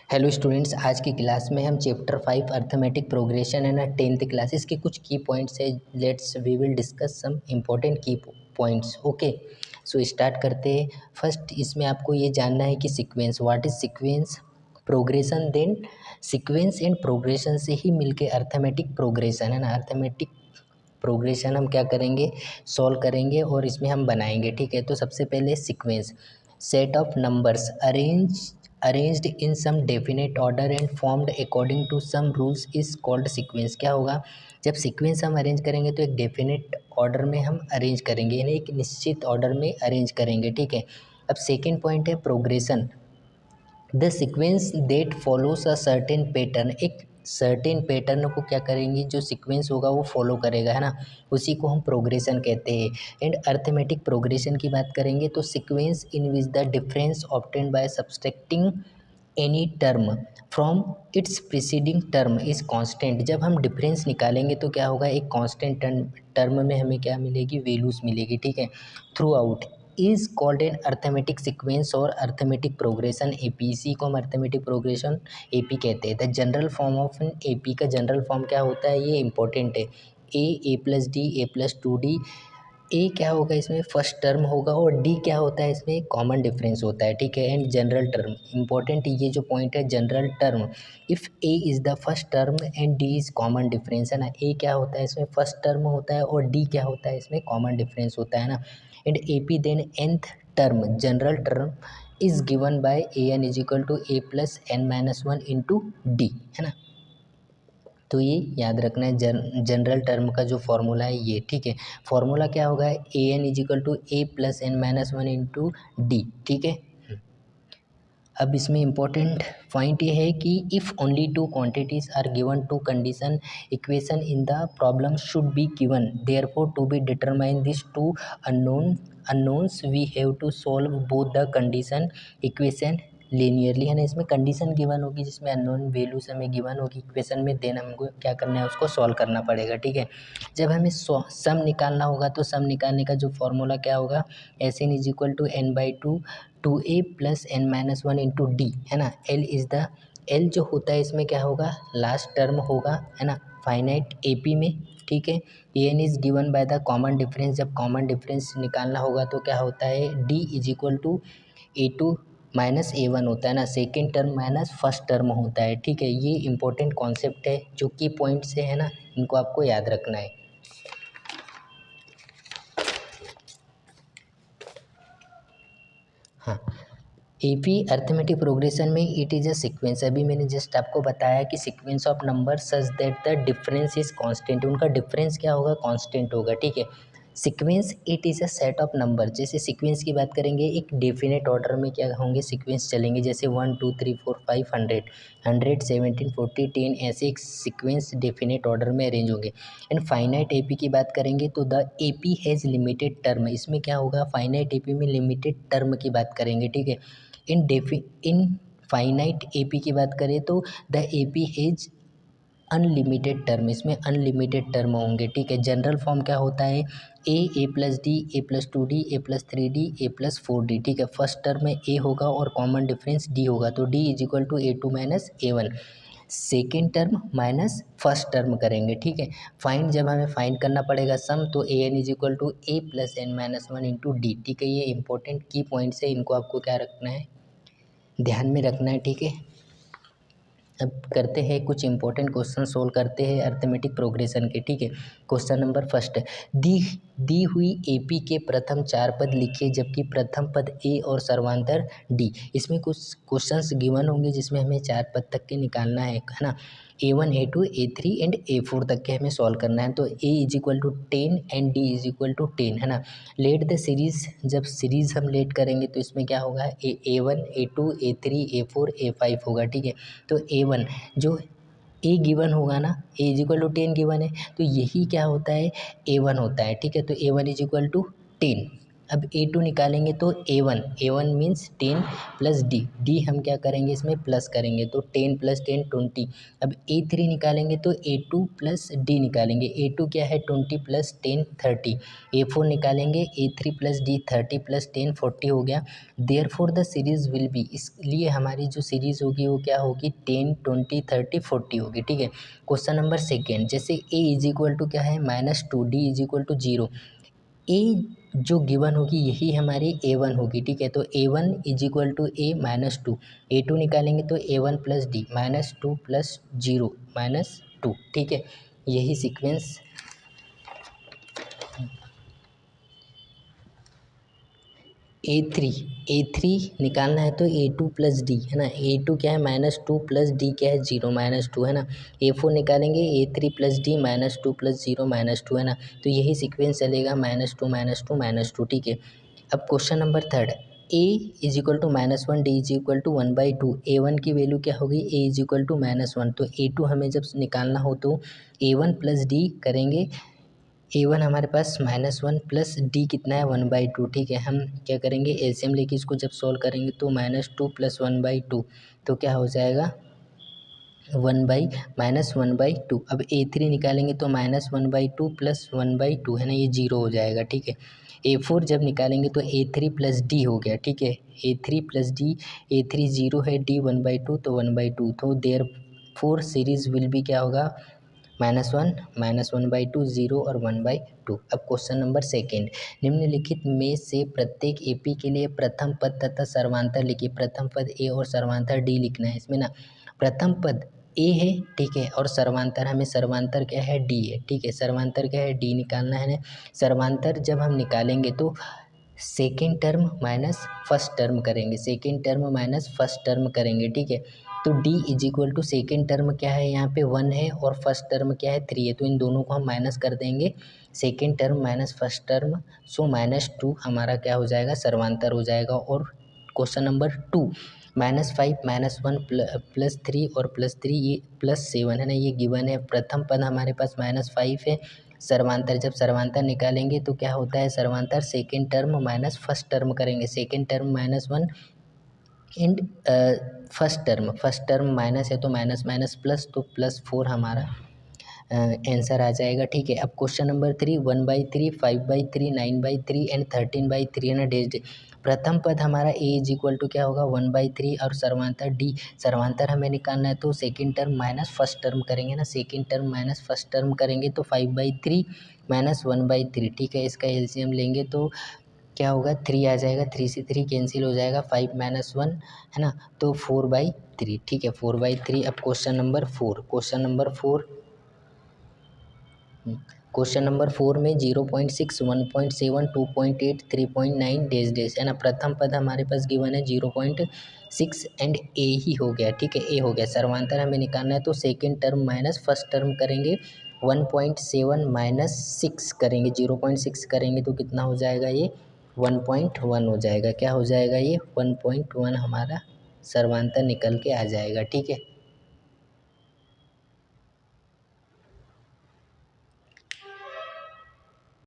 Hello students, आज की class में हम चैप्टर 5 अर्थमेटिक प्रोग्रेशन है ना 10th क्लासेस के कुछ की पॉइंट्स है। Let's we will discuss some important key points. Okay, so start करते हैं। फर्स्ट इसमें आपको ये जानना है कि sequence, what is sequence, progression, then sequence and progression से ही मिलके अर्थमेटिक प्रोग्रेशन है ना। अर्थमेटिक प्रोग्रेशन हम क्या करेंगे, सॉल्व करेंगे और इसमें हम बनाएंगे। ठीक है, तो सबसे पहले sequence, set of numbers arranged in some definite order and formed according to some rules is called sequence. क्या होगा, जब सीक्वेंस हम अरेंज करेंगे तो एक डेफिनेट ऑर्डर में हम अरेंज करेंगे, यानी एक निश्चित ऑर्डर में अरेंज करेंगे। ठीक है, अब सेकेंड पॉइंट है progression, the sequence that follows a certain pattern. एक सर्टेन पैटर्न को क्या करेंगे, जो सीक्वेंस होगा वो फॉलो करेगा, है ना, उसी को हम प्रोग्रेशन कहते हैं। एंड अर्थमेटिक प्रोग्रेशन की बात करेंगे तो sequence in which the difference obtained by subtracting any term from its preceding term is constant. जब हम डिफरेंस निकालेंगे तो क्या होगा, एक कांस्टेंट टर्म में हमें क्या मिलेगी, वैल्यूज मिलेगी। ठीक है, through out is called an arithmetic sequence और अर्थमेटिक प्रोग्रेशन एपी। इसी को हम अर्थमेटिक प्रोग्रेशन एपी कहते हैं। The general form of an AP का जनरल फॉर्म क्या होता है, ये इंपॉर्टेंट है। ए प्लस डी, ए प्लस टू डी। ए क्या होगा, इसमें फर्स्ट टर्म होगा, और डी क्या होता है, इसमें कॉमन डिफरेंस होता है। ठीक है, एंड जनरल टर्म, इंपॉर्टेंट ये जो पॉइंट है, general term, if A is the first term and D is common difference, है ना। ए क्या होता है, इसमें फर्स्ट टर्म होता है, और डी क्या होता है, इसमें कॉमन डिफरेंस होता है ना। And A P then nth term, general term is given by a n is equal to a plus n minus one into d, है ना। तो ये याद रखना है, जनरल टर्म का जो फॉर्मूला है ये। ठीक है, फॉर्मूला क्या होगा, a n is equal to a plus n minus one into d. ठीक है, अब इसमें इम्पोर्टेंट पॉइंट ये है कि if only two quantities are given two condition equation in the problem should be given, therefore to be determine this two unknowns we have to solve both the condition equation linearly, है ना। इसमें condition given होगी जिसमें unknown values हमें given होगी equation में, then हमको क्या करना है, उसको सॉल्व करना पड़ेगा। ठीक है, जब हमें सम निकालना होगा तो सम निकालने का जो फॉर्मूला क्या होगा, S n is equal to n by two a plus n minus one into d, है ना। एल इज़ द, एल जो होता है इसमें क्या होगा, लास्ट टर्म होगा, है ना, फाइनाइट ए पी में। ठीक है, a n is given by the common difference, जब कॉमन डिफरेंस निकालना होगा तो क्या होता है, d is equal to a two minus a one होता है ना, second term minus first term होता है। ठीक है, ये इंपॉर्टेंट कॉन्सेप्ट है, जो की पॉइंट से है ना, इनको आपको याद रखना है। हाँ, एपी अर्थमेटिक प्रोग्रेशन में इट इज़ अ सीक्वेंस। अभी मैंने जस्ट आपको बताया कि sequence of number such that the difference is constant, उनका डिफरेंस क्या होगा, कांस्टेंट होगा। ठीक है, sequence it is a set of number. जैसे सीक्वेंस की बात करेंगे, एक डेफिनेट ऑर्डर में क्या होंगे, सीक्वेंस चलेंगे, जैसे 1 2 3 4 5 100 17 40 10, ऐसे एक सीक्वेंस डेफिनेट ऑर्डर में अरेंज होंगे। एंड फाइनाइट एपी की बात करेंगे तो the AP has limited term, इसमें क्या होगा, फाइनाइट एपी में लिमिटेड टर्म की बात करेंगे। ठीक है, इन फाइनाइट एपी की बात करें तो the AP has unlimited term, इसमें अनलिमिटेड टर्म होंगे। ठीक है, जनरल फॉर्म क्या होता है, ए प्लस डी, ए प्लस टू डी, ए प्लस थ्री डी, ए प्लस फोर डी। ठीक है, फर्स्ट टर्म में ए होगा और कॉमन डिफरेंस डी होगा, तो d is equal to a two minus a one, second term minus first term करेंगे। ठीक है, फाइंड, जब हमें फाइंड करना पड़ेगा सम, तो a n is equal to a plus n minus one into d. ठीक है, ये इंपॉर्टेंट की पॉइंट्स है, इनको आपको क्या रखना है, ध्यान में रखना है। ठीक है, अब करते हैं कुछ इंपॉर्टेंट क्वेश्चन, सोल्व करते हैं अर्थमेटिक प्रोग्रेशन के। ठीक है, क्वेश्चन नंबर फर्स्ट, दी हुई एपी के प्रथम चार पद लिखिए जबकि प्रथम पद ए और सर्वांतर डी। इसमें कुछ क्वेश्चंस गिवन होंगे जिसमें हमें चार पद तक के निकालना है ना, A1 A2 A3 and A4 तक के हमें सॉल्व करना है। तो A is equal to 10 and D is equal to 10, है ना। लेट द सीरीज, जब सीरीज हम लेट करेंगे तो इसमें क्या होगा, A1 A2 A3 A4 A5 होगा। ठीक है, तो A1 जो ए गिवन होगा ना, ए इज इक्वल टू 10 गिवन है, तो यही क्या होता है, A1 होता है। ठीक है, तो A1 इज इक्वल टू 10, अब A2 निकालेंगे तो A1 मीन्स 10 प्लस D हम क्या करेंगे इसमें प्लस करेंगे तो 10 प्लस 10 20। अब A3 निकालेंगे तो A2 प्लस D निकालेंगे, A2 क्या है 20 प्लस 10 30। A4 निकालेंगे A3 प्लस D 30 प्लस 10 40 हो गया। Therefore the series will be, इसलिए हमारी जो सीरीज़ होगी वो क्या होगी 10 20 30 40 होगी, ठीक है। क्वेश्चन नंबर सेकेंड, जैसे A इज इक्वल टू क्या है -2, D इज इक्वल टू 0। ए जो गिवन होगी यही हमारी A1 होगी, ठीक है। तो A1 is equal to A-2, A2 निकालेंगे तो A1 प्लस D -2 प्लस 0 -2, ठीक है। यही सीक्वेंस A3 निकालना है तो A2 प्लस D है ना, A2 क्या है -2 प्लस D क्या है 0 -2 है ना। A4 निकालेंगे A3 प्लस D -2 प्लस 0 -2 है ना। तो यही सीक्वेंस चलेगा -2 -2 -2, ठीक है। अब question number third, A is equal to -1, D is equal to 1/2। A1 की वैल्यू क्या होगी A इज इक्वल टू -1, तो A2 हमें जब निकालना हो तो A1 प्लस D करेंगे। A1 हमारे पास -1 प्लस D कितना है 1/2, ठीक है। हम क्या करेंगे एलसीएम लेके इसको जब सॉल्व करेंगे तो -2 प्लस 1/2, तो क्या हो जाएगा 1/2। अब A3 निकालेंगे तो -1/2 प्लस 1/2 है ना, ये 0 हो जाएगा, ठीक है। A4 जब निकालेंगे तो A3 प्लस D हो गया, ठीक है। A3 प्लस D, A3 0 है, D 1/2 तो 1/2, तो देयरफॉर सीरीज विल बी क्या होगा -1 -1/2 0 और 1/2। अब क्वेश्चन नंबर सेकेंड, निम्नलिखित में से प्रत्येक AP के लिए प्रथम पद तथा सर्वांतर लिखिए। प्रथम पद A और सर्वांतर D लिखना है इसमें ना। प्रथम पद A है, ठीक है, और सर्वांतर हमें सर्वांतर क्या है D है, ठीक है। सर्वांतर क्या है D निकालना है ना। सर्वांतर जब हम निकालेंगे तो second term minus first term करेंगे, second term minus first term करेंगे, ठीक है। तो D is equal to second term क्या है यहाँ पे 1 है और फर्स्ट टर्म क्या है 3 है, तो इन दोनों को हम माइनस कर देंगे। Second term minus first term, so -2 हमारा क्या हो जाएगा सर्वांतर हो जाएगा। और क्वेश्चन नंबर 2, -5 -1 प्लस 3 और +3 ये +7 है ना, ये गिवन है। प्रथम पद हमारे पास -5 है। सर्वांतर जब सर्वांतर निकालेंगे तो क्या होता है सर्वांतर second term minus first term करेंगे, second term -1 and first term minus है तो माइनस माइनस प्लस, तो +4 हमारा आंसर आ जाएगा, ठीक है। अब क्वेश्चन नंबर 3, 1/3 5/3 9/3 एंड 13/3 है ना डैश। प्रथम पद हमारा A इज इक्वल टू क्या होगा 1/3 और सर्वांतर D, सर्वांतर हमें निकालना है तो second term minus first term करेंगे ना, second term minus first term करेंगे तो 5/3 -1/3, ठीक है। इसका एलसीएम लेंगे तो क्या होगा 3 आ जाएगा, 3 से 3 कैंसिल हो जाएगा, 5 -1 है ना, तो 4/3, ठीक है 4/3। अब क्वेश्चन नंबर 4, क्वेश्चन नंबर 4 में 0.6 1.7 2.8 3.9 डैश डैश है ना। प्रथम पद हमारे पास गिवन है 0.6 एंड A ही हो गया, ठीक है, A हो गया। सर्वांतर हमें निकालना है तो second term minus first term करेंगे, 1.7 माइनस 6 करेंगे, 0.6 करेंगे तो कितना हो जाएगा ये 1.1 हो जाएगा। क्या हो जाएगा ये 1.1 हमारा सर्वांतर निकल के आ जाएगा, ठीक है।